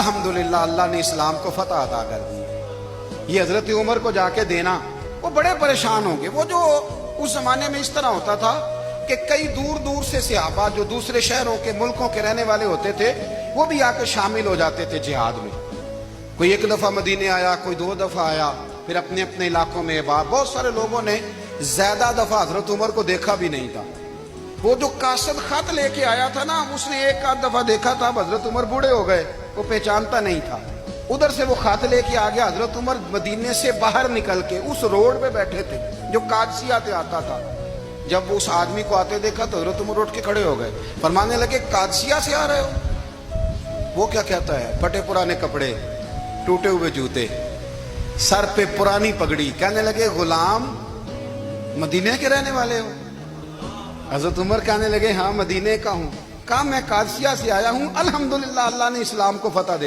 الحمدللہ اللہ نے اسلام کو فتح عطا کر دی۔ یہ حضرت عمر کو جا کے دینا، وہ بڑے پریشان ہوں گے۔ وہ جو اس زمانے میں اس طرح ہوتا تھا کہ کئی دور دور سے صحابہ جو دوسرے شہروں کے ملکوں کے رہنے والے ہوتے تھے وہ بھی آ کے شامل ہو جاتے تھے جہاد میں۔ کوئی ایک دفعہ مدینے آیا، کوئی 2 دفعہ آیا، پھر اپنے اپنے علاقوں میں بہت سارے لوگوں نے زیادہ دفعہ حضرت عمر کو دیکھا بھی نہیں تھا۔ وہ جو قاصد خط لے کے آیا تھا نا، اس نے 1 دفعہ دیکھا تھا، حضرت عمر بوڑھے ہو گئے، وہ پہچانتا نہیں تھا۔ ادھر سے وہ خط لے کے آ گیا، حضرت عمر مدینے سے باہر نکل کے اس روڈ پہ بیٹھے تھے جو قادسیہ سے آتا تھا۔ جب اس آدمی کو آتے دیکھا تو حضرت عمر اٹھ کے کھڑے ہو گئے، فرمانے لگے قادسیہ سے آ رہے ہو؟ وہ کیا کہتا ہے؟ پھٹے پرانے کپڑے، ٹوٹے ہوئے جوتے، سر پہ پرانی پگڑی، کہنے لگے غلام مدینے کے رہنے والے ہو؟ حضرت عمر کہنے لگے ہاں مدینے کا ہوں۔ کہا میں قادسیہ سے آیا ہوں، الحمدللہ اللہ نے اسلام کو فتح دے